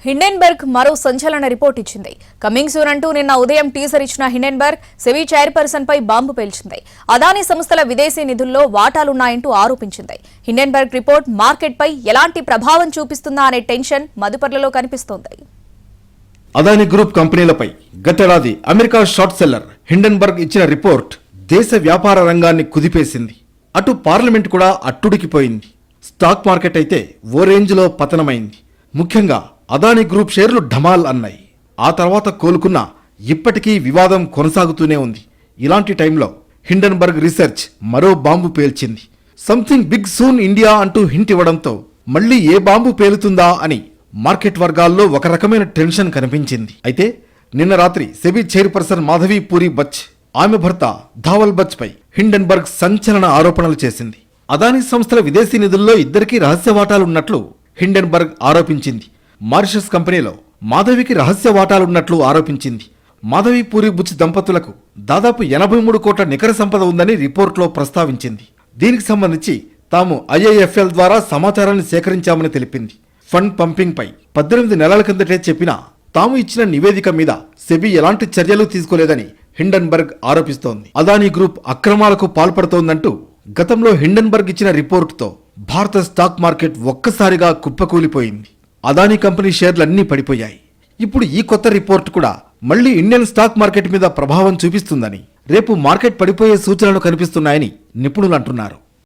Hindenburg మరో సంచలన report ఇచ్చింది. కమింగ్ సూన్ అంటూ నిన్న ఉదయం టీజర్ ఇచ్చిన హిండెన్బర్గ్ సెబీ చైర్పర్సన్ పై బాంబు పేల్చింది. అదానీ సంస్థల విదేశీ నిధుల్లో వాటాలున్నాయంటూ ఆరోపించింది. హిండెన్బర్గ్ రిపోర్ట్ మార్కెట్ పై ఎలాంటి ప్రభావం చూపిస్తుందా అనే టెన్షన్ మదుపర్లలో కనిపిస్తోంది. అదానీ గ్రూప్ కంపెనీలపై గతేడాది అమెరికా షార్ట్ సెల్లర్ హిండెన్బర్గ్ ఇచ్చిన రిపోర్ట్ దేశ వ్యాపార రంగాన్ని కుదిపేసింది. అటు పార్లమెంట్ కూడా అట్టుడికిపోయింది. స్టాక్ మార్కెట్ అయితే ఓ రేంజ్లో పతనమైంది. ముఖ్యంగా అదానీ గ్రూప్ షేర్లు ఢమాల్ అన్నాయి. ఆ తర్వాత కోలుకున్నా ఇప్పటికీ వివాదం కొనసాగుతూనే ఉంది. ఇలాంటి టైంలో హిండెన్బర్గ్ రీసెర్చ్ మరో బాంబు పేల్చింది. సంథింగ్ బిగ్ సూన్ ఇండియా అంటూ హింట్ ఇవ్వడంతో మళ్లీ ఏ బాంబు పేలుతుందా అని మార్కెట్ వర్గాల్లో ఒక రకమైన టెన్షన్ కనిపించింది. అయితే నిన్న రాత్రి SEBI chairperson Madhavi puri Butch, ఆమె భర్త ధావల్ బచ్ పై హిండెన్బర్గ్ సంచలన ఆరోపణలు చేసింది. అదానీ సంస్థల విదేశీ నిధుల్లో ఇద్దరికీ రహస్య వాటాలున్నట్లు హిండెన్బర్గ్ ఆరోపించింది. మారిషస్ కంపెనీలో మాధవికి రహస్య వాటాలున్నట్లు ఆరోపించింది. మాధవి పూరి బుచ్ దంపతులకు దాదాపు 83 కోట్ల నికర సంపద ఉందని రిపోర్ట్లో ప్రస్తావించింది. దీనికి సంబంధించి తాము ఐఐఎఫ్ఎల్ ద్వారా సమాచారాన్ని సేకరించామని తెలిపింది. ఫండ్ పంపింగ్ పై 18 నెలల కిందటే చెప్పినా తాము ఇచ్చిన నివేదిక మీద సెబీ ఎలాంటి చర్యలు తీసుకోలేదని హిండెన్బర్గ్ ఆరోపిస్తోంది. అదానీ గ్రూప్ అక్రమాలకు పాల్పడుతోందంటూ గతంలో హిండెన్బర్గ్ ఇచ్చిన రిపోర్టుతో భారత స్టాక్ మార్కెట్ ఒక్కసారిగా కుప్పకూలిపోయింది. అదానీ కంపెనీ షేర్లన్నీ పడిపోయాయి. ఇప్పుడు ఈ కొత్త రిపోర్ట్ కూడా మళ్లీ ఇండియన్ స్టాక్ మార్కెట్ మీద ప్రభావం చూపిస్తుందని, రేపు మార్కెట్ పడిపోయే సూచనలు కనిపిస్తున్నాయని నిపుణులు అంటున్నారు.